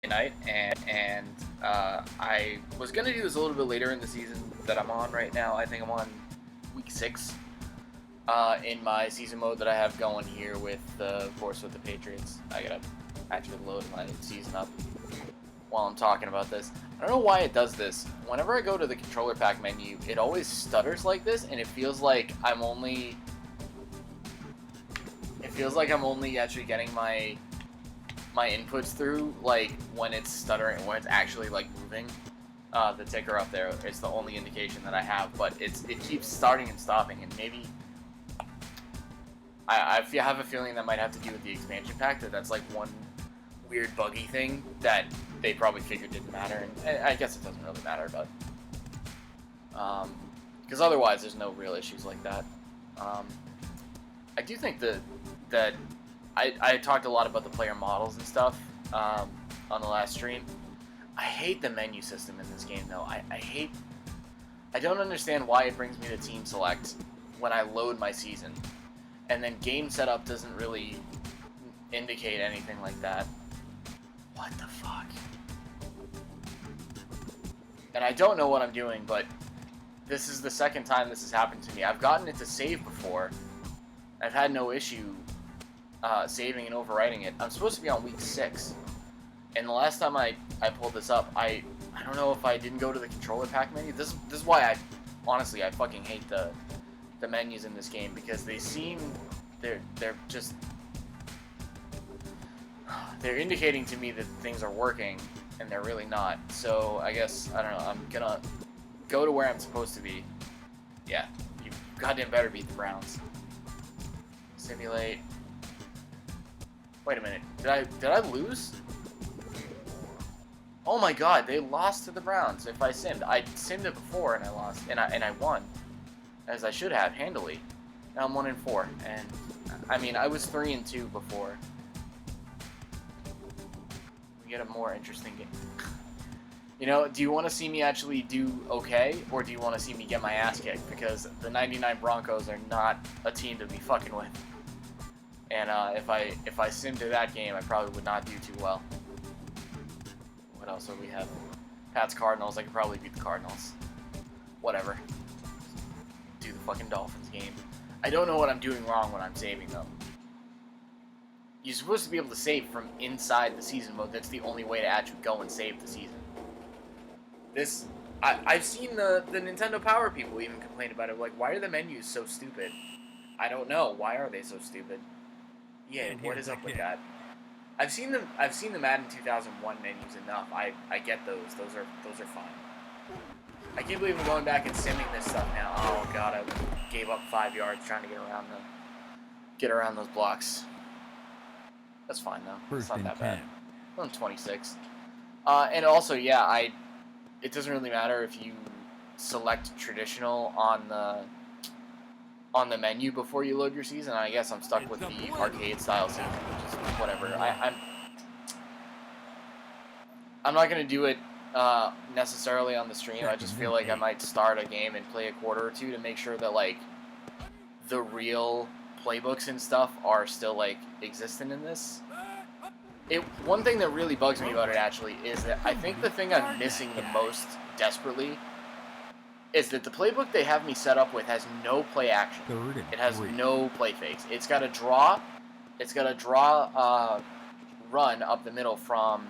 night, and I was gonna do this a little bit later in the season that I'm on right now. I think I'm on week 6 in my season mode that I have going here with, of course, with the Patriots. I gotta actually load my season up while I'm talking about this. I don't know why it does this. Whenever I go to the controller pack menu, it always stutters like this, and it feels like I'm only actually getting my inputs through, like, when it's stuttering, when it's actually, like, moving. The ticker up there, it's the only indication that I have, but it keeps starting and stopping, and maybe I have a feeling that might have to do with the expansion pack, that's like one weird buggy thing that they probably figured didn't matter, and I guess it doesn't really matter, but because otherwise there's no real issues like that. I do think that I talked a lot about the player models and stuff on the last stream. I hate the menu system in this game, though. I don't understand why it brings me to team select when I load my season, and then game setup doesn't really indicate anything like that. What the fuck? And I don't know what I'm doing, but this is the second time this has happened to me. I've gotten it to save before. I've had no issue saving and overwriting it. I'm supposed to be on week 6. And the last time I pulled this up, I don't know if I didn't go to the controller pack menu. This is why honestly I fucking hate the menus in this game, because they're indicating to me that things are working, and they're really not. So I guess, I don't know, I'm gonna go to where I'm supposed to be. Yeah, you goddamn better beat the Browns. Simulate. Wait a minute, did I lose? Oh my god, they lost to the Browns. If I simmed it before and I lost, and I won, as I should have, handily. Now I'm 1-4, and I mean, I was 3-2 before. We get a more interesting game. You know, do you want to see me actually do okay, or do you want to see me get my ass kicked? Because the 99 Broncos are not a team to be fucking with. And if I simmed to that game, I probably would not do too well. What else do we have? Pats Cardinals. I could probably beat the Cardinals. Whatever. Do the fucking Dolphins game. I don't know what I'm doing wrong when I'm saving, though. You're supposed to be able to save from inside the season mode. That's the only way to actually go and save the season. I've seen the Nintendo Power people even complain about it. Like, why are the menus so stupid? I don't know. Why are they so stupid? Yeah, what is up with that? I've seen the Madden 2001 menus enough. I get those. Those are fine. I can't believe I'm going back and simming this stuff now. Oh god, I gave up 5 yards trying to get around those blocks. That's fine though. It's not that bad. I'm 26. And also, yeah, it doesn't really matter if you select traditional on the menu before you load your season. I guess I'm stuck with the arcade style season, which is whatever. I'm not gonna do it necessarily on the stream. I just feel like I might start a game and play a quarter or two to make sure that, like, the real playbooks and stuff are still, like, existent in this. One thing that really bugs me about it, actually, is that I think the thing I'm missing the most desperately is that the playbook they have me set up with has no play action. It has no play fakes. It's got a draw run up the middle from,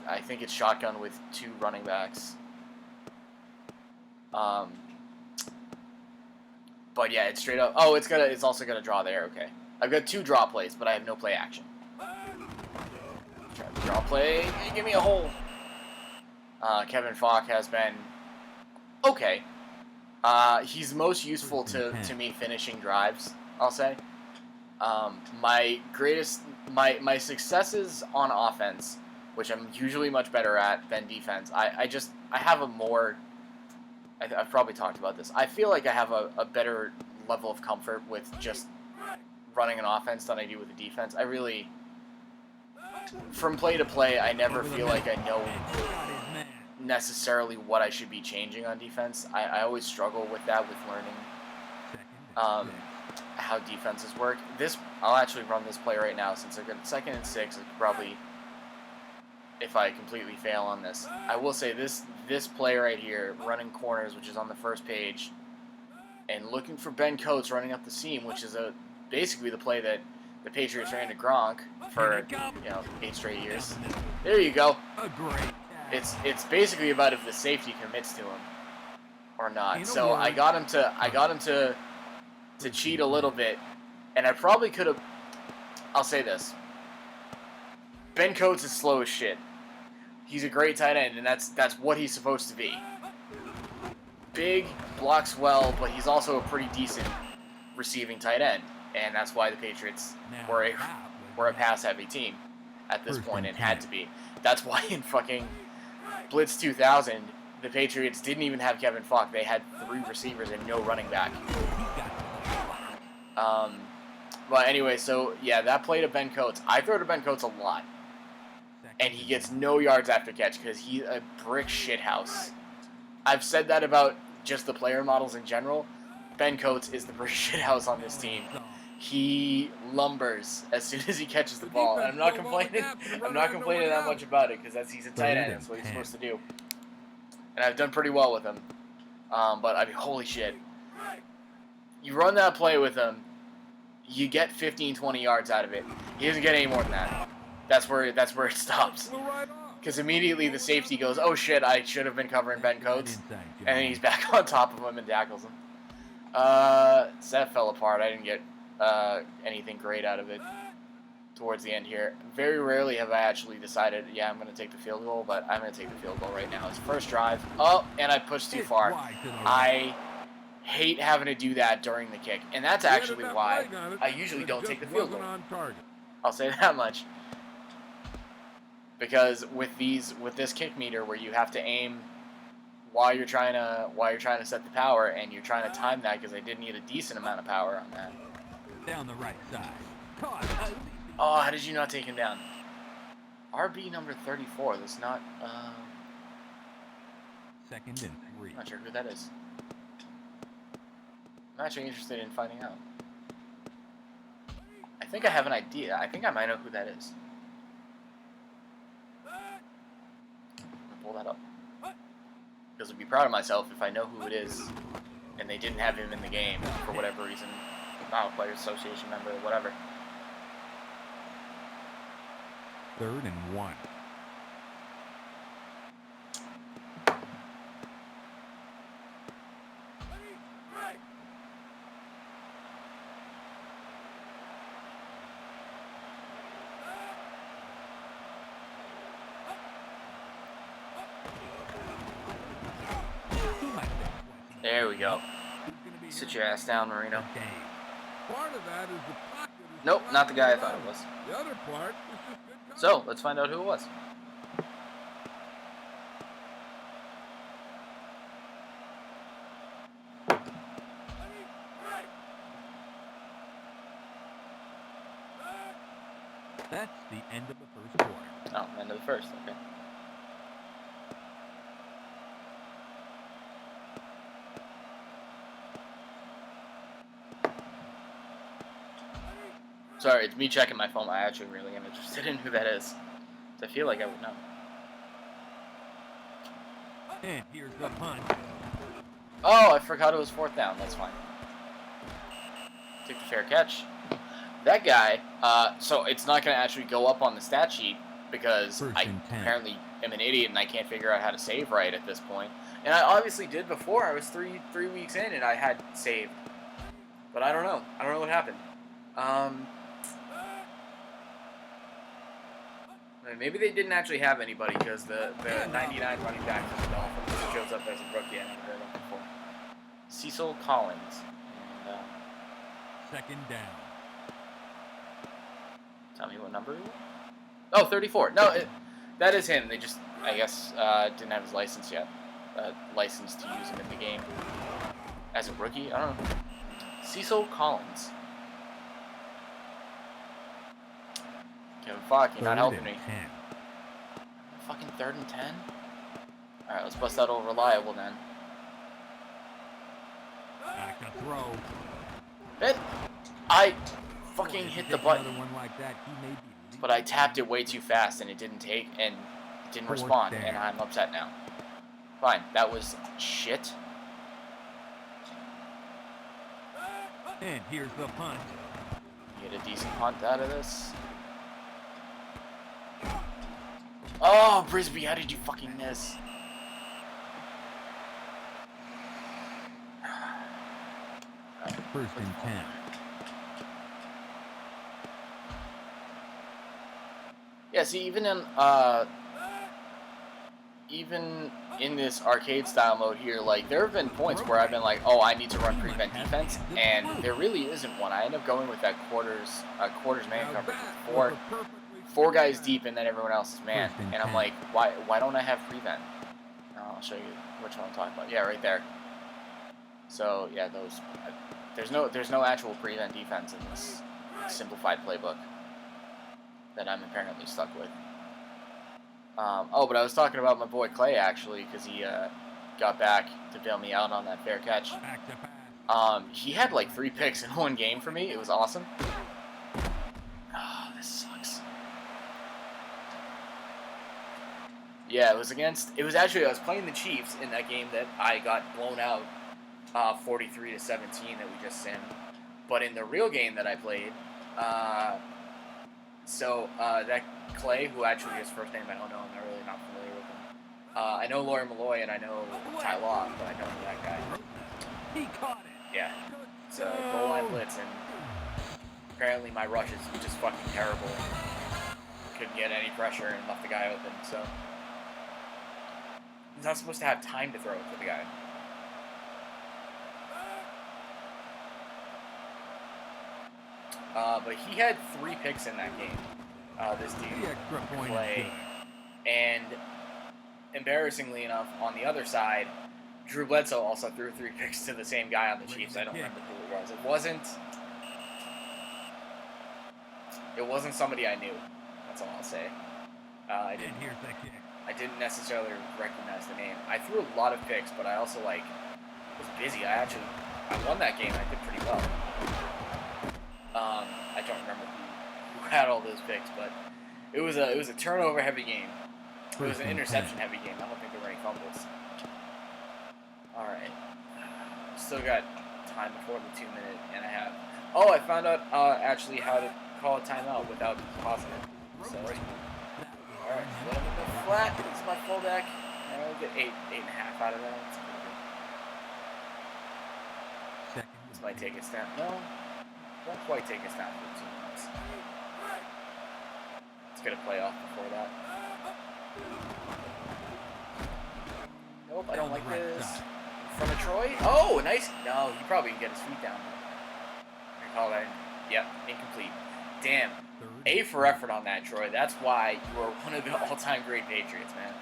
I think it's shotgun with 2 running backs. But yeah, it's straight up. Oh, it's also got a draw there. Okay, I've got 2 draw plays, but I have no play action. Try to draw play. Hey, give me a hole. Kevin Faulk has been okay. He's most useful to me finishing drives, I'll say. My successes on offense, which I'm usually much better at than defense, I have a more, I've probably talked about this, I feel like I have a better level of comfort with just running an offense than I do with a defense. I really, from play to play, I never feel like I know necessarily what I should be changing on defense. I always struggle with that, with learning how defenses work. I'll actually run this play right now since I've got 2nd and 6. I could probably if I completely fail on this. I will say this play right here, running corners, which is on the first page, and looking for Ben Coates running up the seam, which is basically the play that the Patriots ran to Gronk for 8 straight years. There you go. It's basically about if the safety commits to him or not. So I got him to cheat a little bit, and I probably could have. I'll say this: Ben Coates is slow as shit. He's a great tight end, and that's what he's supposed to be. Big, blocks well, but he's also a pretty decent receiving tight end, and that's why the Patriots were a pass-heavy team at this point and had to be. That's why in fucking Blitz 2000, the Patriots didn't even have Kevin Faulk. They had 3 receivers and no running back. But anyway, so yeah, that play to Ben Coates. I throw to Ben Coates a lot, and he gets no yards after catch because he's a brick shithouse. I've said that about just the player models in general. Ben Coates is the brick shithouse on this team. He lumbers as soon as he catches the ball. And I'm not complaining. I'm not complaining that much about it because he's a tight end. That's what he's supposed to do. And I've done pretty well with him. But I mean, holy shit! You run that play with him, you get 15, 20 yards out of it. He doesn't get any more than that. That's where it stops. Because immediately the safety goes, oh shit, I should have been covering Ben Coates. And then he's back on top of him and tackles him. That fell apart. I didn't get anything great out of it towards the end here. Very rarely have I actually decided, yeah, I'm going to take the field goal, but I'm going to take the field goal right now. It's first drive. Oh, and I pushed too far. I hate having to do that during the kick. And that's actually why I usually don't take the field goal. I'll say that much. Because with this kick meter where you have to aim while you're trying to set the power, and you're trying to time that, because I did need a decent amount of power on that. Down the right side. Oh, how did you not take him down? RB number 34. That's not. Second and 3. I'm not sure who that is. I'm actually interested in finding out. I think I have an idea. I think I might know who that is. Pull that up. Because I'd be proud of myself if I know who it is and they didn't have him in the game for whatever reason. Not a Players Association member or whatever. 3rd and 1. There we go. Sit your ass down, Marino. Nope, not the guy I thought it was. The other part is just good. So, let's find out who it was. That's the end of the first quarter. Oh, end of the first, okay. Sorry, it's me checking my phone. I actually really am interested in who that is. I feel like I would know. And here's the punt. Oh, I forgot it was 4th down. That's fine. Take the fair catch. That guy, so it's not going to actually go up on the stat sheet because I apparently am an idiot and I can't figure out how to save right at this point. And I obviously did before. I was three weeks in and I had saved. But I don't know. I don't know what happened. Maybe they didn't actually have anybody because the 99 running back from the Dolphins shows up as a rookie. I never heard of him before. Cecil Collins. And, 2nd down. tell me what number he was? Oh, 34. No, that is him. They just, I guess, didn't have his license yet. License to use him in the game. As a rookie? I don't know. Cecil Collins. Kevin Faulk, you're not helping me. Fucking 3rd and 10? Alright, let's bust that old reliable then. Back to throw. I fucking hit the button. Another one like that, he may be but I tapped it way too fast and it didn't take, and didn't Fourth respond, down. and I'm upset now. Fine, that was shit. And here's the punt. Get a decent punt out of this. Oh, Brisby, how did you fucking miss? First and 10. Yeah, see, even in this arcade style mode here, like, there have been points where I've been like, oh, I need to run prevent defense, and there really isn't one. I end up going with that quarters man coverage with four guys deep and then everyone else is man, and I'm like, why don't I have prevent? I'll show you which one I'm talking about. Yeah, right there. So yeah, those. There's no actual prevent defense in this simplified playbook that I'm apparently stuck with. Oh, but I was talking about my boy Clay, actually, because he got back to bail me out on that fair catch. He had like 3 picks in one game for me. It was awesome. Oh, this sucks. Yeah, it was actually, I was playing the Chiefs in that game that I got blown out 43-17 that we just simmed. But in the real game that I played, that Clay, who actually his first name I don't know, I'm not really familiar with him. I know Laurie Malloy and I know Ty Law, but I don't know that guy. He caught it. Yeah. It's a goal line blitz, and apparently my rush is just fucking terrible. Couldn't get any pressure and left the guy open, so. He's not supposed to have time to throw it to the guy. But he had 3 picks in that game. This dude, Clay. And embarrassingly enough, on the other side, Drew Bledsoe also threw 3 picks to the same guy on the Chiefs. I don't remember who it was. It wasn't somebody I knew. That's all I'll say. I didn't necessarily recognize the name. I threw a lot of picks, but I also was busy. I won that game. I did pretty well. I don't remember who had all those picks, but it was a turnover heavy game. It was an interception heavy game. I don't think there were any fumbles. All right, still got time before the 2-minute and a half. Oh, I found out actually how to call a timeout without pausing it. So, all right, let him go flat. This is my fullback. And I'll get 8.5 out of that. That's pretty good. This might take us down. No. Won't quite take us down for 2 minutes. Let's get a playoff before that. Nope, I don't like this. In front of Troy. Oh, nice. No, he probably can get his feet down. I call that. Yep, incomplete. Damn. A for effort on that, Troy. That's why you are one of the all-time great Patriots, man.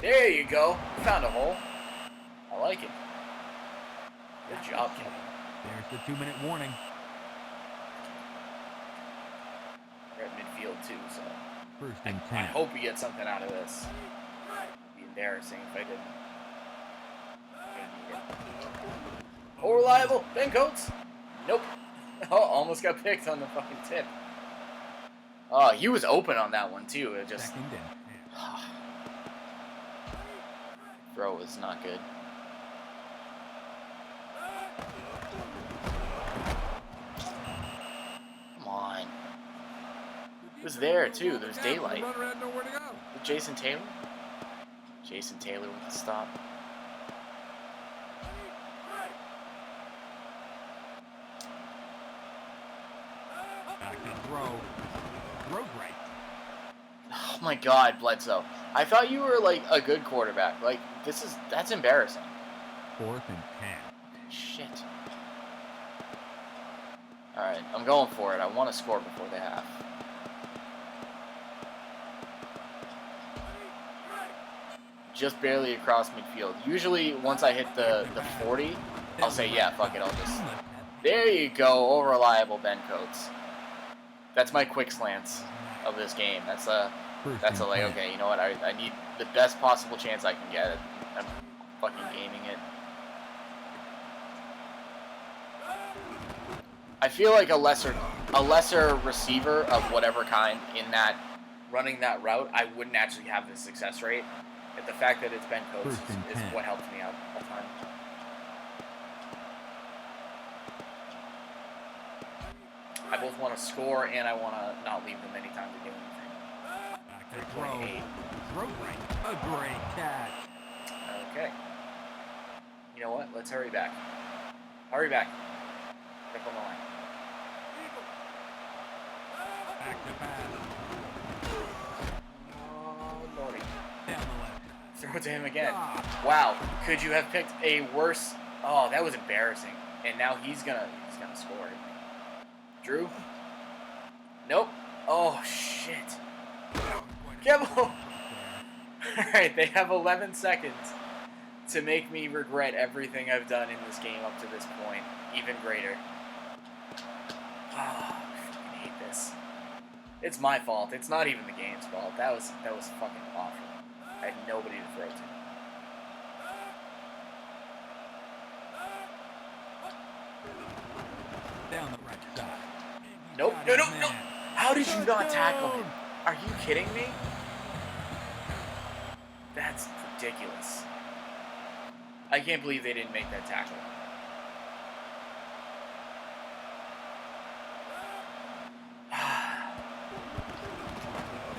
There you go. Found a hole. I like it. Good job, Kevin. There's the 2-minute warning. We're at midfield, too, so First and I 10. hope we get something out of this. It'd be embarrassing if I didn't. Oh, reliable. Ben Coates. Nope. Oh, almost got picked on the fucking tip. Oh, he was open on that one, too. It just... Second and 10. Throw was not good. Come on. It was there, too. There was daylight. Jason Taylor? Jason Taylor with the stop. Back to throw. Throw right. Oh my God, Bledsoe. I thought you were like a good quarterback. Like, that's embarrassing. 4th and 10. Shit. Alright, I'm going for it. I want to score before the half. Just barely across midfield. Usually, once I hit the 40, I'll say, yeah, fuck it, I'll just... There you go, oh, reliable Ben Coates. That's my quick slants of this game. That's a like, okay, you know what, I need the best possible chance I can get. I'm fucking gaming it. I feel like a lesser a lesser receiver of whatever kind in that running that route, I wouldn't actually have the success rate. And the fact that it's been coached is what helps me out all the time. I both want to score and I want to not leave them any time to do anything. Back to throw. Throw right. A great catch. Okay. You know what? Let's hurry back. Hurry back. Up on the line. Back to pass. Oh, Lordy. Down the left. Throw it to him again. Wow. Could you have picked a worse... Oh, that was embarrassing. And now he's gonna score. Drew? Nope. Oh, shit. Kibble! Alright, they have 11 seconds to make me regret everything I've done in this game up to this point. Even greater. Oh, I fucking hate this. It's my fault. It's not even the game's fault. That was fucking awful. I had nobody to throw to. Down the right side. Nope. No. How did you not tackle him? Are you kidding me? That's ridiculous. I can't believe they didn't make that tackle.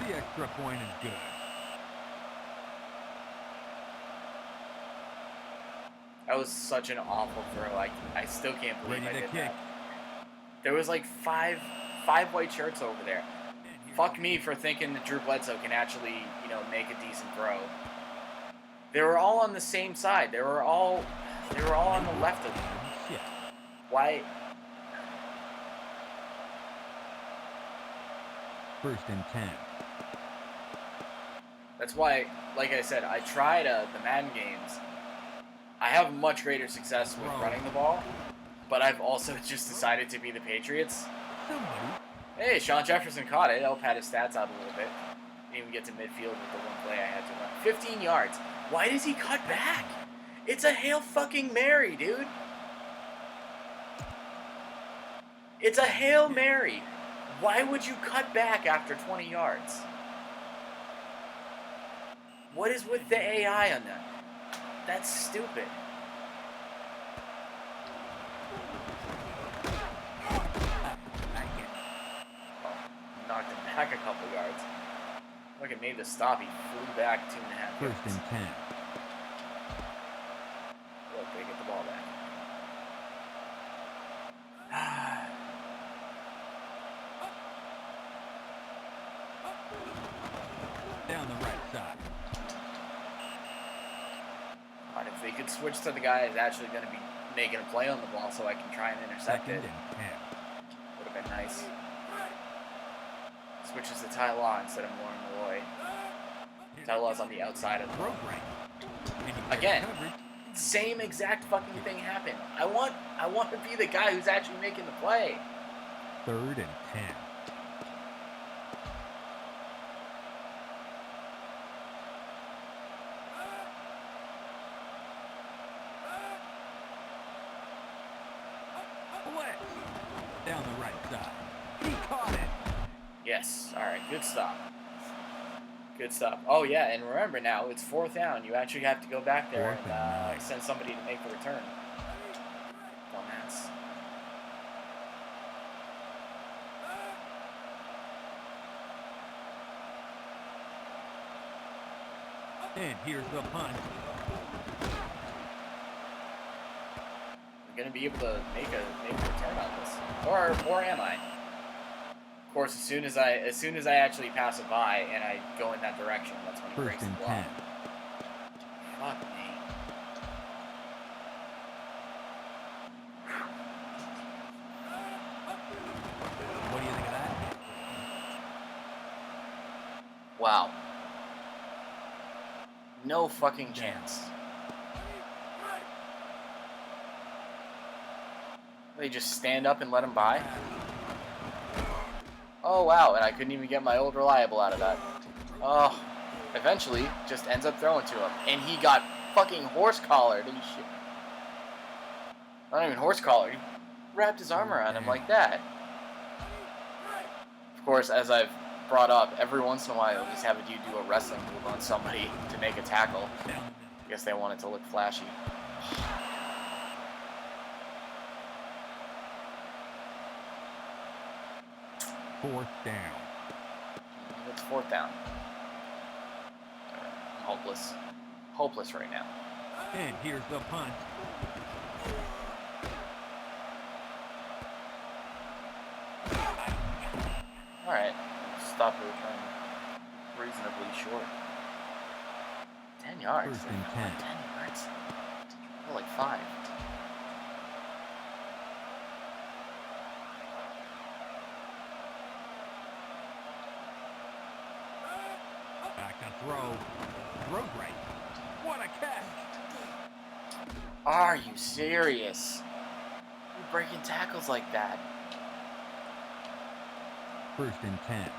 The extra point is good. That was such an awful throw. I still can't believe I did that. There was like five white shirts over there. Fuck me for thinking that Drew Bledsoe can actually, make a decent throw. They were all on the same side. They were all on the left of them. Why? First and 10. That's why, like I said, I tried the Madden games. I have much greater success with running the ball, but I've also just decided to be the Patriots. Hey, Sean Jefferson caught it. I'll pad his stats out a little bit. Didn't even get to midfield with the one play I had to run. 15 yards. Why does he cut back? It's a Hail fucking Mary, dude. It's a Hail Mary. Why would you cut back after 20 yards? What is with the AI on that? That's stupid. Knocked him back a couple yards. Look, it made the stop. He flew back 2.5 yards. First and 10. Look, they get the ball back. Down the right side. But if they could switch to the guy who's actually going to be making a play on the ball so I can try and intercept it, would have been nice. Switches to Ty Law instead of Lauren Malloy. Ty Law's on the outside of the ball. Again, same exact fucking thing happened. I want to be the guy who's actually making the play. Third and 10. Down the right side. He caught it. Yes. All right. Good stop. Good stop. Oh, yeah. And remember now, it's 4th down. You actually have to go back there and send somebody to make the return. Dumbass. And here's the punt. I'm going to be able to make a return on this. Or am I? Of course, as soon as I actually pass it by and I go in that direction, that's when he breaks the block. Fuck me. What do you think of that? Wow. No fucking chance. They just stand up and let him by? Oh, wow, and I couldn't even get my old reliable out of that. Oh, eventually, just ends up throwing to him. And he got fucking horse-collared and shit. Not even horse-collared. He wrapped his arm around him like that. course, as I've brought up, every once in a while, you'll just have a dude do a wrestling move on somebody to make a tackle. I guess they want it to look flashy. Fourth down. It's fourth down. I'm hopeless. Hopeless right now. And here's the punt. Alright. Stop the return reasonably short. 10 yards. First and 10. 10 yards? Oh, like 5. Back to throw. Throw right. What a catch. Are you serious? You're breaking tackles like that. First and 10.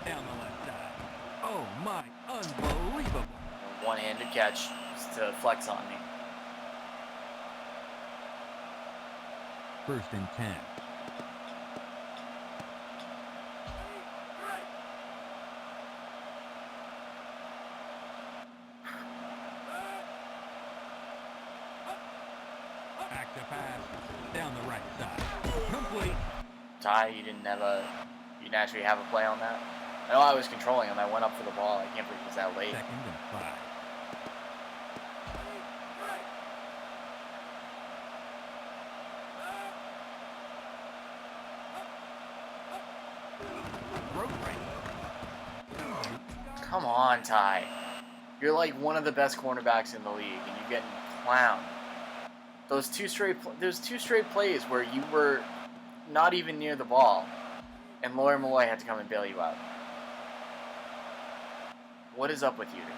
Down the left side. Oh my, unbelievable. One-handed catch just to flex on me. First and 10. Back to pass. Down the right side. Complete. Ty, you didn't actually have a play on that? I know I was controlling him. I went up for the ball. I can't believe it was that late. Second and 5. Come on, Ty. You're like one of the best cornerbacks in the league, and you're getting clowned. Those two straight plays where you were not even near the ball, and Lawyer Malloy had to come and bail you out. What is up with you today?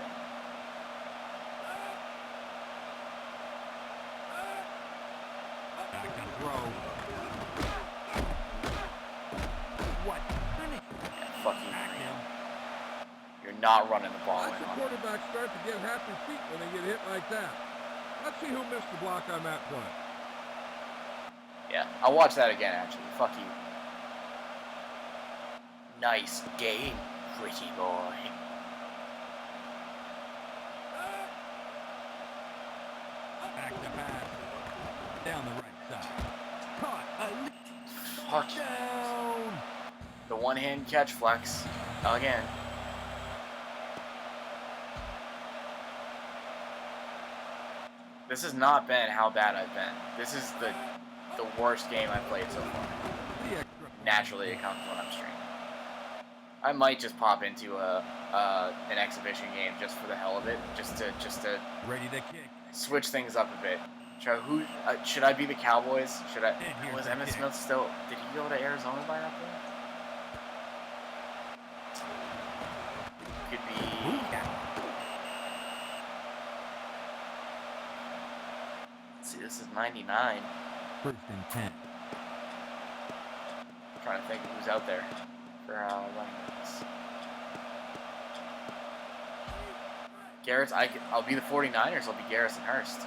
Back to throw. What? Yeah, fuck you, Marino. You're not running the ball in Watch the on. quarterback start to get happy feet when they get hit like that. Let's see who missed the block on that play. Yeah, I'll watch that again, actually. Fuck you. Nice game, pretty boy. Back to pass. Down the right side. Caught. Fuck. Down. The one-hand catch flex. Again. This has not been how bad I've been. This is the worst game I've played so far. The extra. Naturally, it comes when I'm streaming. I might just pop into an exhibition game just for the hell of it, just to Ready to kick. switch things up a bit. Should I be the Cowboys? And here's Was the Emmitt kick. Smith still? Did he go to Arizona by that point? Could be. Ooh, yeah. Let's see, this is 99. First and 10. I'm trying to think of who's out there for running this. Garrett's. I'll be the 49ers. I'll be Garrison Hurst,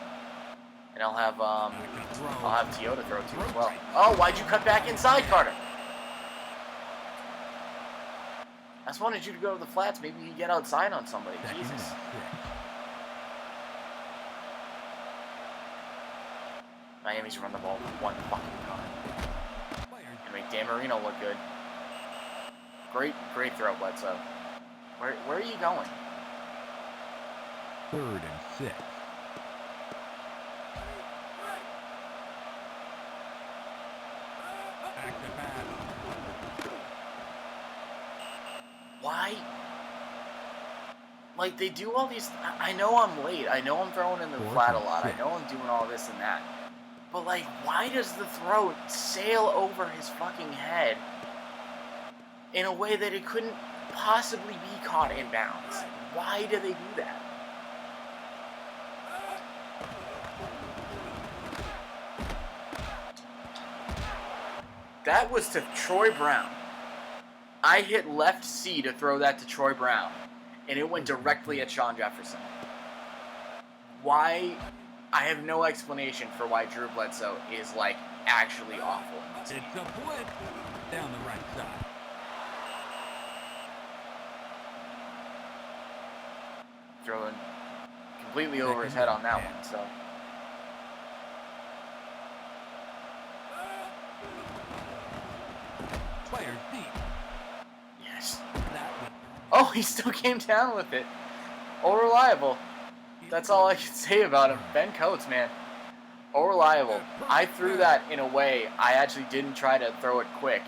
and I'll have Back to throw. Tio to throw to as well. Oh, why'd you cut back inside, Carter? I just wanted you to go to the flats. Maybe you get outside on somebody. Second and Jesus. 6. Miami's run the ball one fucking time. And make Dan Marino look good. Great throw, Bledsoe. Where are you going? Third and 6. Back to pass. Why? Like, they do all these... I know I'm late. I know I'm throwing in the Fourth flat a and lot. I 6. know I'm doing all this and that. But, like, why does the throw sail over his fucking head in a way that it couldn't possibly be caught in bounds? Why do they do that? That was to Troy Brown. I hit left C to throw that to Troy Brown, and it went directly at Sean Jefferson. why? I have no explanation for why Drew Bledsoe is like actually awful in this game. It's a blitz down the right side. Throwing completely over his head on that one. So. Player deep. Yes. That was Oh, he still came down with it. Oh, reliable. That's all I can say about him. Ben Coates, man. Oh, reliable. I threw that in a way I actually didn't try to throw it quick.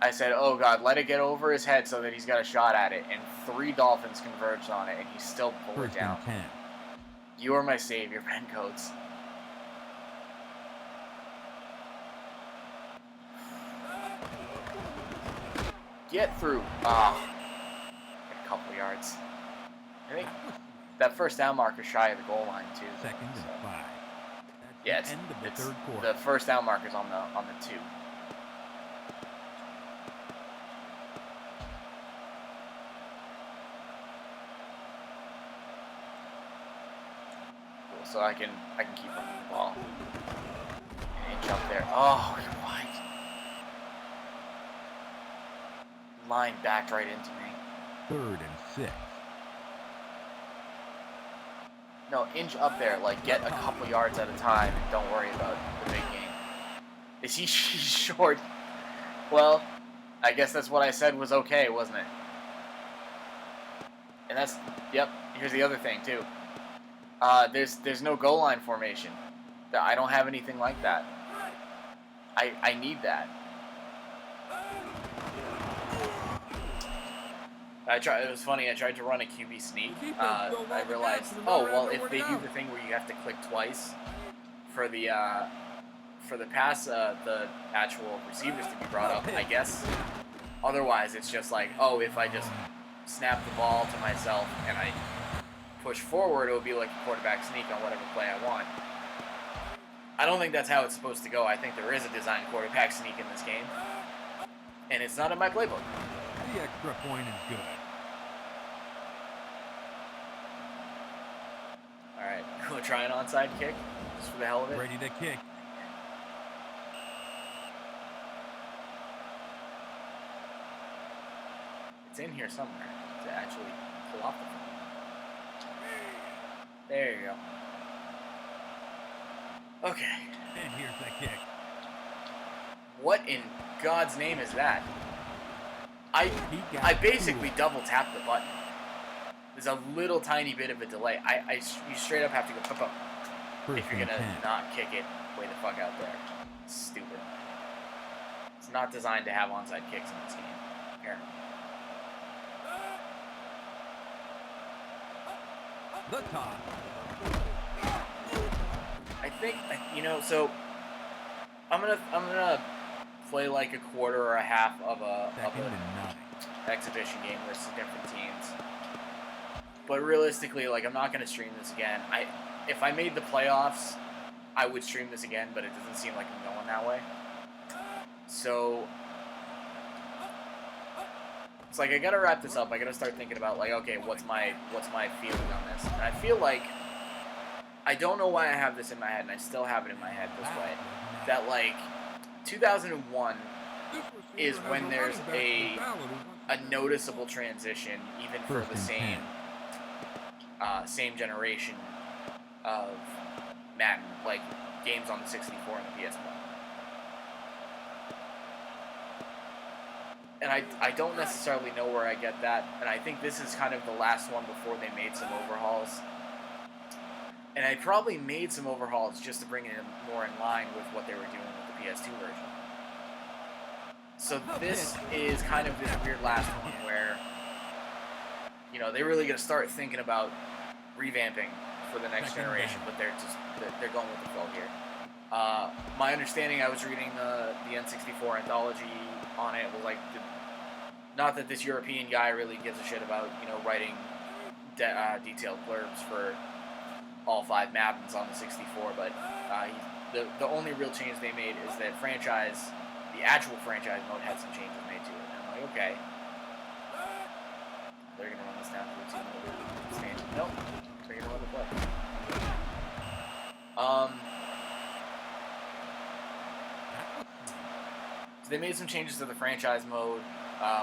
I said, oh, God, let it get over his head so that he's got a shot at it. And 3 Dolphins converged on it, and he still pulled it down. 10. You are my savior, Ben Coates. Get through. Ah. A couple yards. I think that first down marker shy of the goal line, too. Second and 5. That's Yeah, the end of the it's third quarter. the first down marker's on the 2. Cool, so I can keep running the ball. And jump there. Oh, you're wide. Line backed right into me. Third and 6. No, inch up there, like get a couple yards at a time and don't worry about the big game. Is he he's short? Well, I guess that's what I said was okay, wasn't it? And that's, yep, here's the other thing too. There's no goal line formation. I don't have anything like that. I need that. It was funny, I tried to run a QB sneak. I realized, oh, well, if they do the thing where you have to click twice for the pass, the actual receivers to be brought up, I guess. Otherwise, it's just like, oh, if I just snap the ball to myself and I push forward, it will be like a quarterback sneak on whatever play I want. I don't think that's how it's supposed to go. I think there is a designed quarterback sneak in this game. And it's not in my playbook. The extra point is good. Alright, go try an onside kick, just for the hell of it. Ready to kick. It's in here somewhere to actually pull off the phone. There you go. Okay. And here's the kick. What in God's name is that? I basically double tapped the button. There's a little tiny bit of a delay. You straight up have to go pop up if you're gonna not kick it way the fuck out there. It's stupid. It's not designed to have onside kicks in this game. Here. The top. I think so. I'm gonna play like a quarter or a half of a exhibition game versus different teams. But realistically, like, I'm not gonna stream this again. If I made the playoffs, I would stream this again, but it doesn't seem like I'm going that way. So it's like I gotta wrap this up. I gotta start thinking about, like, okay, what's my feeling on this? And I feel like I don't know why I have this in my head, and I still have it in my head this way. That, like, 2001 is when there's a noticeable transition, even for the same generation of Madden, like games on the 64 and the PS1. And I don't necessarily know where I get that, and I think this is kind of the last one before they made some overhauls. And I probably made some overhauls just to bring it more in line with what they were doing with the PS2 version. So this is kind of this weird last one where, you know, they're really going to start thinking about revamping for the next generation, but they're going with the flow here. My understanding, I was reading the N64 anthology on it, was like, not that this European guy really gives a shit about, you know, writing detailed blurbs for all 5 Maddens on the 64, but the only real change they made is that the actual franchise mode had some changes made to it. And I'm like, okay. They're going to run this down to the team. Nope. They're going to run the play. So they made some changes to the franchise mode,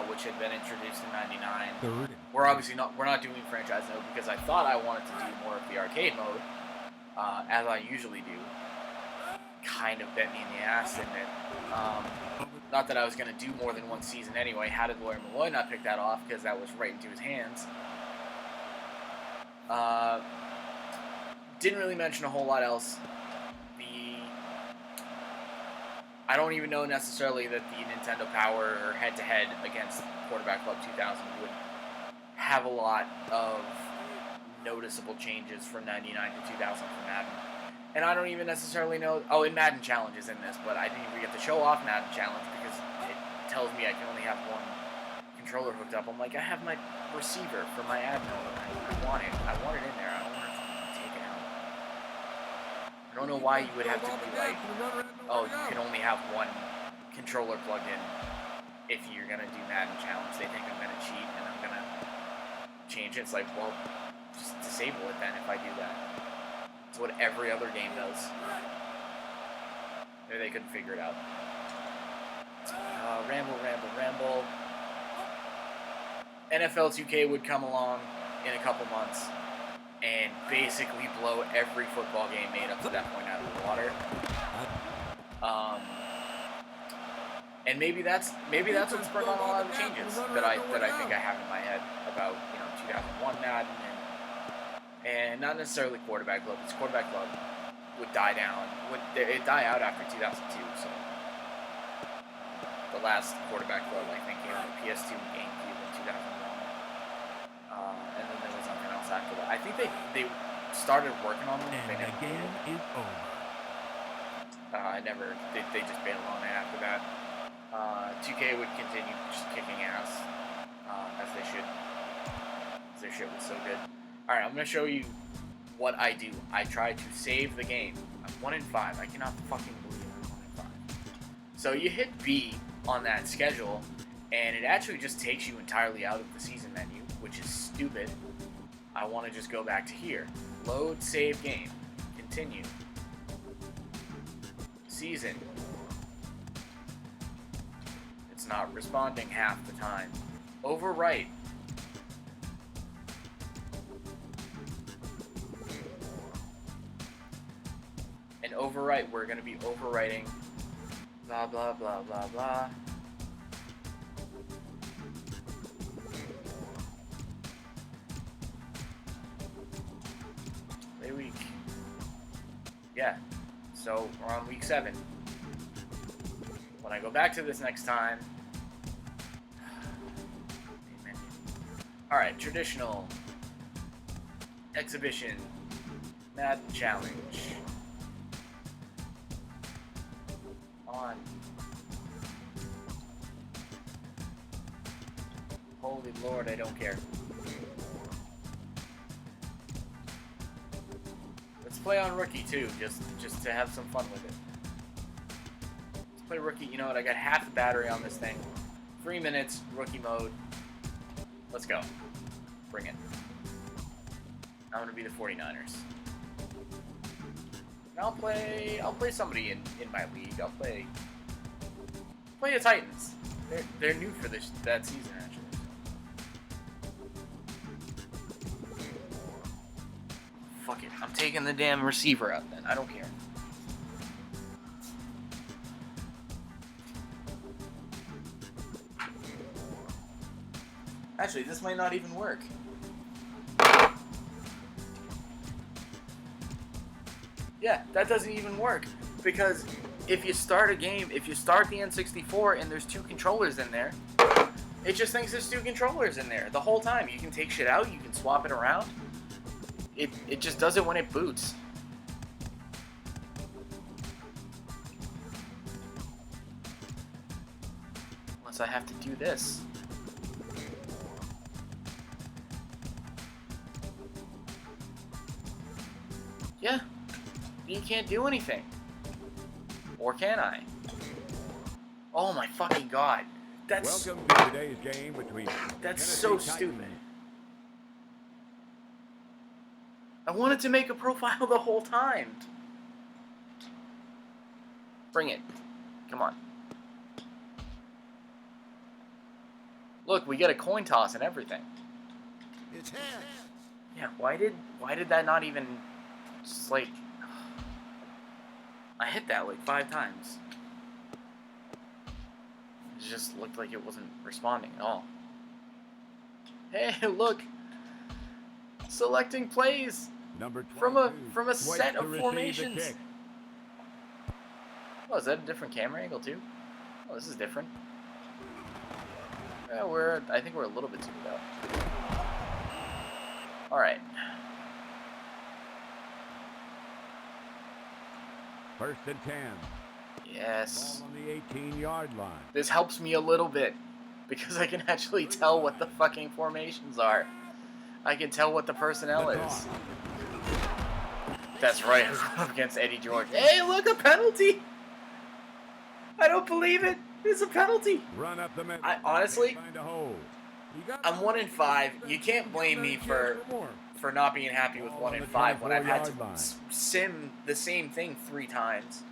which had been introduced in '99. Third. We're not doing franchise mode because I thought I wanted to do more of the arcade mode, as I usually do. Kind of bit me in the ass, didn't it? Not that I was going to do more than one season anyway. How did Lawyer Malloy not pick that off? Because that was right into his hands. Didn't really mention a whole lot else. I don't even know necessarily that the Nintendo Power or head-to-head against Quarterback Club 2000 would have a lot of noticeable changes from '99 to 2000 for Madden. And I don't even necessarily know... Oh, and Madden Challenge is in this, but I didn't even get to show off Madden Challenge because it tells me I can only have one controller hooked up. I'm like, I have my receiver for my ad mode. I want it. I want it in there. I don't want it to take it out. I don't know why you would have to be like, oh, you can only have one controller plugged in if you're going to do Madden Challenge. They think I'm going to cheat and I'm going to change it. It's like, well, just disable it then if I do that. It's what every other game does. Maybe they couldn't figure it out. Ramble. NFL 2K would come along in a couple months and basically blow every football game made up to that point out of the water. And maybe that's what spurred on a lot of the changes that I think I have in my head about 2001 Madden and not necessarily Quarterback Club. Because Quarterback Club would die down. It die out after 2002. So the last Quarterback Club I think came out on PS2 and GameCube in 2001. And then there was nothing else after that. I think they started working on them. And the game is over. They just bailed on it after that. 2K would continue just kicking ass, as they should. Because their shit was so good. Alright, I'm going to show you what I do. I try to save the game. I'm 1 in 5. I cannot fucking believe I'm 1 in 5. So you hit B on that schedule, and it actually just takes you entirely out of the season menu, which is stupid. I want to just go back to here. Load, save game. Continue. Season. It's not responding half the time. Overwrite. And overwrite, we're going to be overwriting blah blah blah blah blah. Play week. Yeah. So we're on week 7. When I go back to this next time. Alright, traditional. Exhibition. Madden Challenge. On. Holy Lord, I don't care. Let's play on rookie too, just to have some fun with it. Let's play rookie. You know what? I got half the battery on this thing. 3 minutes, rookie mode. Let's go. Bring it. I'm gonna be the 49ers. I'll play somebody in my league. I'll play the Titans. They're new for that season actually. Fuck it. I'm taking the damn receiver out then. I don't care. Actually, this might not even work. Yeah, that doesn't even work. Because if you start a game, if you start the N64 and there's 2 controllers in there, it just thinks there's 2 controllers in there the whole time. You can take shit out, you can swap it around. It just does it when it boots. Unless I have to do this. Yeah. You can't do anything. Or can I? Oh my fucking god. Welcome to today's game between That's Tennessee so Titans. stupid. I wanted to make a profile the whole time. Bring it. Come on. Look, we get a coin toss and everything. It's hands. Yeah, why did that not even just like I hit that like 5 times. It just looked like it wasn't responding at all. Hey, look. Selecting plays Number from 22. a set of Waits to receive the formations. kick. Oh, is that a different camera angle too? Oh, this is different. Yeah, I think we're a little bit zoomed out. Alright. First and 10. Yes. Ball on the 18-yard line. This helps me a little bit because I can actually tell what the fucking formations are. I can tell what the personnel is. That's right, I'm up against Eddie George. Hey, look, a penalty! I don't believe it. It's a penalty. Run up the middle. I honestly, Find a hole. I'm 1-5. You can't blame me for not being happy with 1-5 when I've had to sim the same thing 3 times.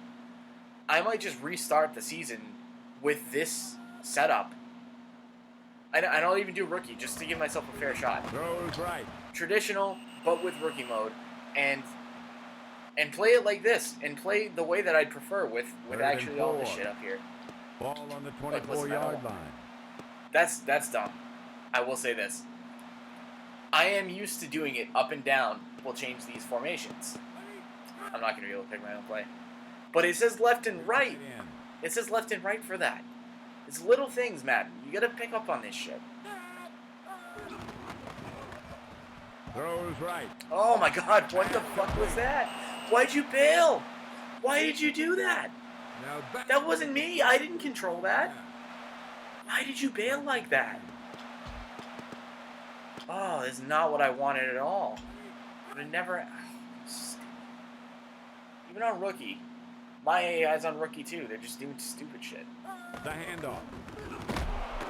I might just restart the season with this setup. I don't even do rookie just to give myself a fair shot. Throws right. Traditional, but with rookie mode, and play it like this, and play the way that I'd prefer with actually all this shit up here. Ball on the Look, listen, 24-yard line. That's dumb. I will say this. I am used to doing it up and down. We'll change these formations. I'm not going to be able to pick my own play. But it says left and right. It says left and right for that. It's little things, Madden. You got to pick up on this shit. Throws right. Oh my god, what the fuck was that? Why'd you bail? Why did you do that? Now That wasn't me. I didn't control that. Why did you bail like that? Oh, this is not what I wanted at all. But it never... Even on rookie. My AI's on rookie too. They're just doing stupid shit. The handoff.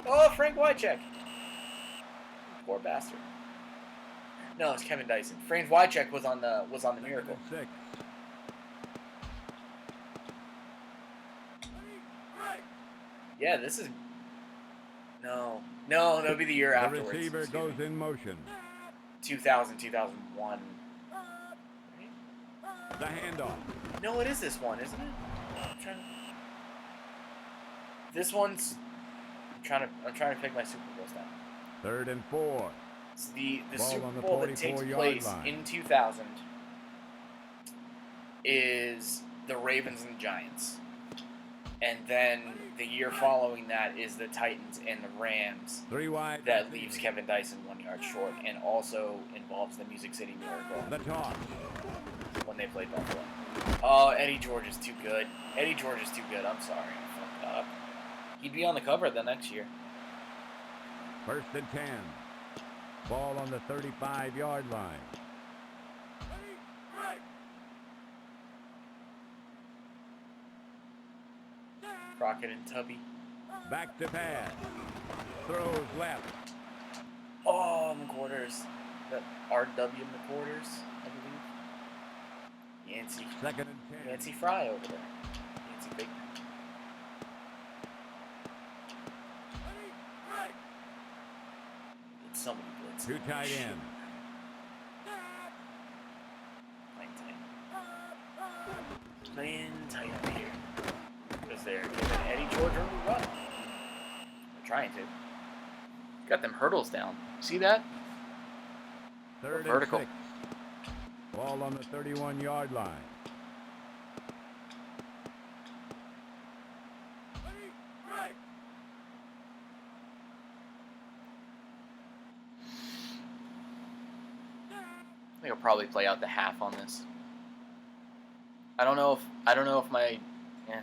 Oh, Frank Wycheck. Poor bastard. No, it's Kevin Dyson. Frank Wycheck was on the Miracle. 6. Yeah, this is... No, that'll be the year The afterwards. receiver Excuse goes me. in motion. 2000, 2001. The handoff. No, it is this one, isn't it? I'm trying to... This one's... I'm trying to pick my Super Bowls down. 3rd and 4. It's the Ball Super on the Bowl that takes 44-yard place line. in 2000 is the Ravens and Giants. And then the year following that is the Titans and the Rams. 3 wide. That leaves Kevin Dyson 1 yard short and also involves the Music City Miracle The toss. when they played Buffalo. Oh, Eddie George is too good. Eddie George is too good. I'm sorry. I fucked up. He'd be on the cover the next year. 1st and 10. Ball on the 35-yard line. Crockett and Tubby. Back to pass. Throws left. Oh, McQuarters. That RW McQuarters, I believe. Yancey. 2nd and 10. Yancey Fry over there. Yancey Big. It's so many blitz. 2 tight end. Playing tight. Playing tight up here. Because they're giving Eddie George room to run. They're trying to. Got them hurdles down. See that? 3rd Vertical. and 6. Ball on the 31-yard line. I think I'll probably play out the half on this. I don't know if my yeah.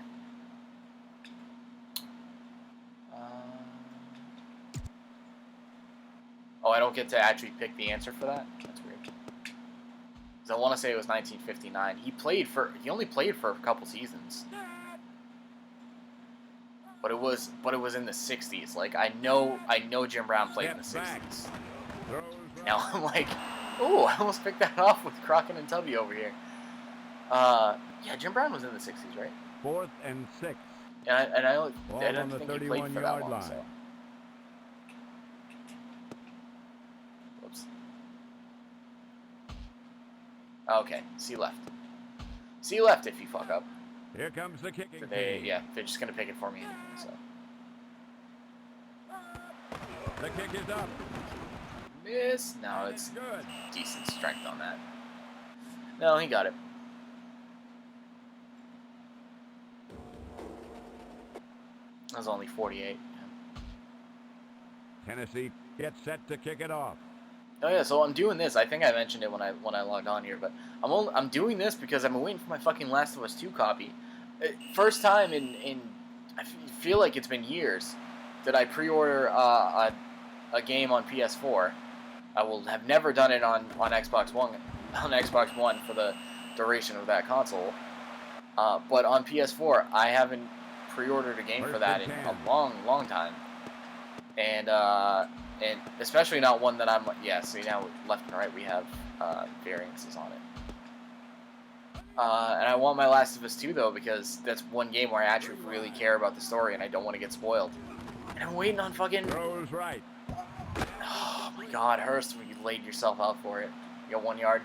Oh, I don't get to actually pick the answer for that. That's weird. 'Cause I want to say it was 1959. He only played for a couple seasons. But it was in the 60s. Like I know Jim Brown played in the 60s. Throws Now I'm like, ooh, I almost picked that off with Crockett and Tubby over here. Yeah, Jim Brown was in the 60s, right? 4th and 6. And I Ball didn't on the think he played for that 31-yard long. line. So. Whoops. Okay, see left. See left if you fuck up. Here comes the kicking So team. they're just gonna pick it for me anyway. So. The kick is up. Miss. No, it's Good. decent strength on that. No, he got it. That was only 48. Tennessee gets set to kick it off. Oh yeah, so I'm doing this. I think I mentioned it when I logged on here, but I'm doing this because I'm waiting for my fucking Last of Us 2 copy. First time in I feel like it's been years that I pre-order a game on PS4. I will have never done it on Xbox One for the duration of that console. But on PS4, I haven't pre-ordered a game for that in a long time. And especially not one that I'm, yeah, see now left and right we have variances on it. And I want my Last of Us 2 though, because that's one game where I actually really care about the story and I don't want to get spoiled. And I'm waiting on fucking... Throws right. Oh my god, Hurst, you laid yourself out for it. You got 1 yard.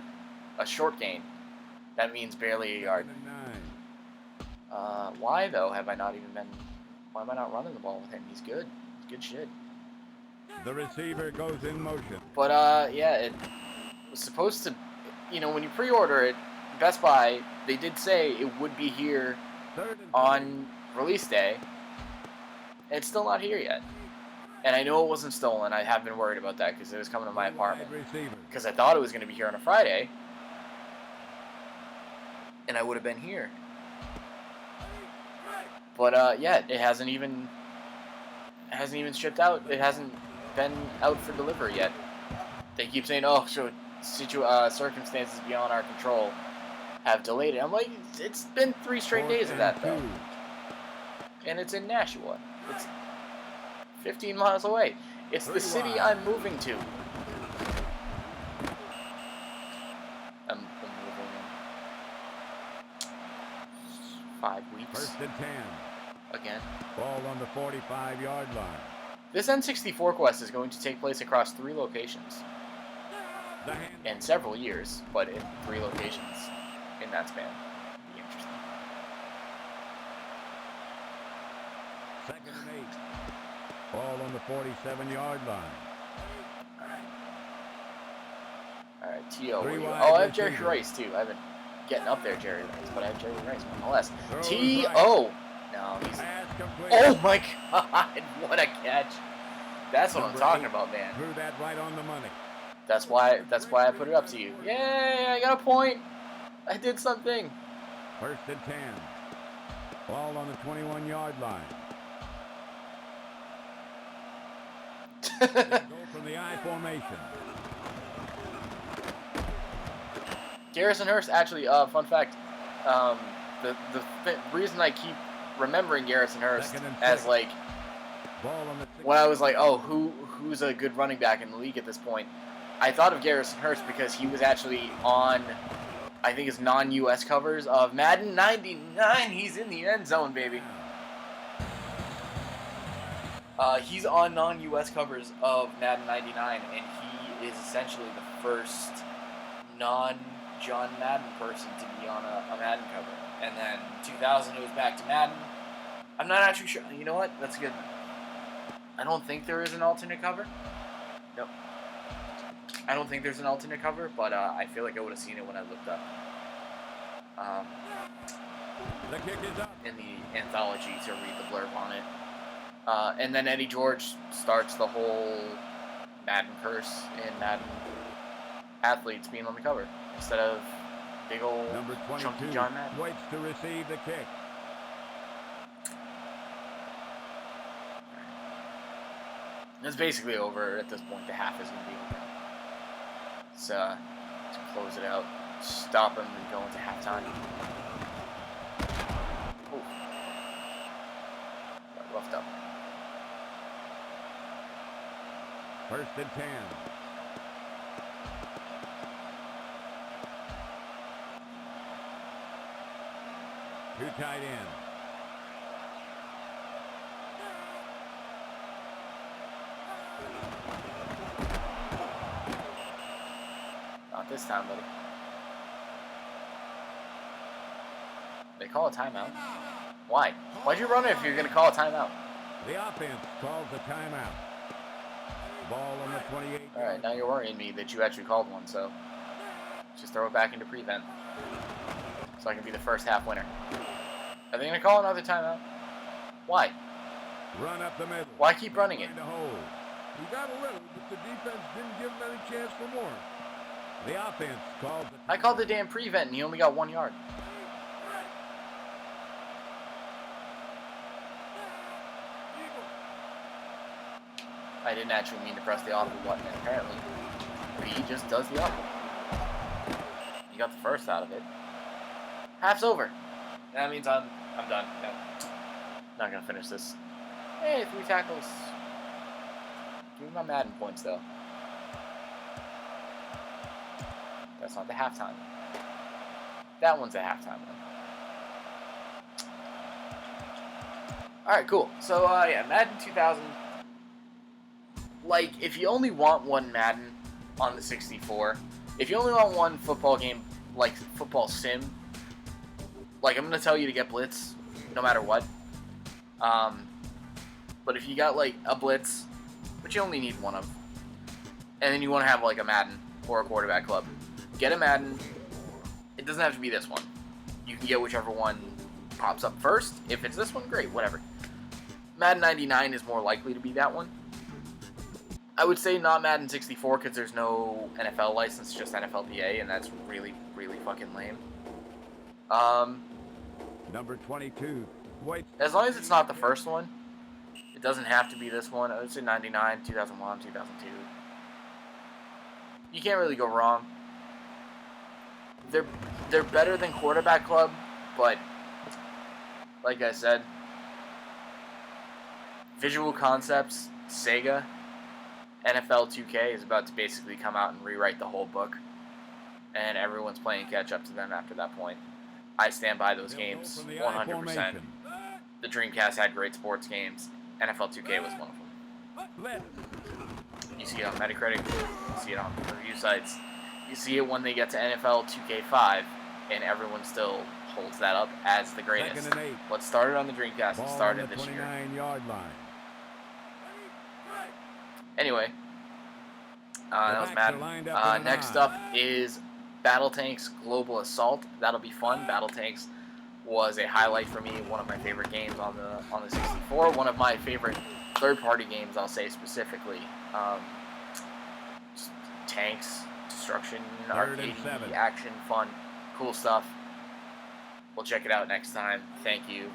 A short gain. That means barely a yard. 2nd and 9. Why though have I not even been... Why am I not running the ball with him? He's good. He's good shit. The receiver goes in motion. But, yeah, it was supposed to... You know, when you pre-order it, Best Buy, they did say it would be here 3rd and on release day. It's still not here yet. And I know it wasn't stolen. I have been worried about that because it was coming to my apartment. Because I thought it was going to be here on a Friday. And I would have been here. But, yeah, it hasn't even shipped out. It hasn't been out for delivery yet. They keep saying, oh, so circumstances beyond our control have delayed it. I'm like, it's been 3 straight days of that, though. And it's in Nashua. It's 15 miles away. It's the city I'm moving to. I'm moving in 5 weeks. 1st and 10. Again. Ball on the 45-yard line. This N64 quest is going to take place across 3 locations. The hand. In several years, but in 3 locations in that span. Be interesting. 2nd and 8. Ball on the 47-yard line. Alright, T.O. Three wide Oh, I have Jerry receiver. Rice, too. I've been getting up there, Jerry Rice, but I have Jerry Rice, nonetheless. Throws T.O. No, he's... Pass complete. Oh, my God! What a catch! That's what I'm Number talking 8 about, man. Threw that right on the money. That's why I put it up to you. Yay! I got a point! I did something! 1st and 10. Ball on the 21-yard line. Go from the I formation. Garrison Hurst, actually, fun fact, the reason I keep remembering Garrison Hurst 2nd and as, 6. like, Ball on the when I was like, oh, who's a good running back in the league at this point, I thought of Garrison Hurst because he was actually on, I think it's non-US covers of Madden 99. He's in the end zone, baby. He's on non-US covers of Madden 99, and he is essentially the first non-John Madden person to be on a Madden cover. And then 2000, it was back to Madden. I'm not actually sure. You know what? That's good. I don't think there is an alternate cover. Nope. I don't think there's an alternate cover, but I feel like I would have seen it when I looked up. The kick is up. In the anthology to read the blurb on it. And then Eddie George starts the whole Madden curse in Madden athletes being on the cover instead of big old Number chunky 22 John Madden. waits to receive the kick. It's basically over at this point. The half is going to be over. So, to close it out, stop him and go into halftime. Ooh. Got roughed up. 1st and 10. Two tight ends. this time, buddy. They call a timeout? Why? Why'd you run it if you're going to call a timeout? The offense calls the timeout. Ball on the 28. Alright, now you're worrying me that you actually called one, so just throw it back into prevent. So I can be the first half winner. Are they going to call another timeout? Why? Run up the middle. Why keep running it? Find a hole. He got a little, but the defense didn't give him any chance for more. The offense calls the I called the damn prevent and he only got 1 yard. I didn't actually mean to press the audible button, and apparently he just does the audible. You got the first out of it. Half's over. That means I'm done. No. Not gonna finish this. Hey, 3 tackles. Give me my Madden points though. That's not the halftime. That one's a halftime one. Alright, cool. So yeah, Madden 2000. Like, if you only want one Madden on the 64, if you only want one football game, like football sim, like, I'm going to tell you to get Blitz, no matter what. But if you got, like, a Blitz, which you only need one of, and then you want to have, like, a Madden or a quarterback club, get a Madden. It doesn't have to be this one. You can get whichever one pops up first. If it's this one, great, whatever. Madden 99 is more likely to be that one. I would say not Madden 64 because there's no NFL license, just NFLPA, and that's really, really fucking lame. number 22. Wait. As long as it's not the first one, it doesn't have to be this one. I would say 99, 2001, 2002. You can't really go wrong. They're better than Quarterback Club, but like I said, Visual Concepts, Sega, NFL 2K is about to basically come out and rewrite the whole book, and everyone's playing catch up to them after that point. I stand by those games 100%. The Dreamcast had great sports games. NFL 2K was one of them. You see it on Metacritic, you see it on review sites, you see it when they get to NFL 2K5, and everyone still holds that up as the greatest. What started on the Dreamcast, it started this year. 29-yard line. Anyway, that was Madden. Next up is Battletanks Global Assault. That'll be fun. Battletanks was a highlight for me. One of my favorite games on the 64. One of my favorite third-party games, I'll say specifically. Just tanks, destruction, arcade, action, fun, cool stuff. We'll check it out next time. Thank you.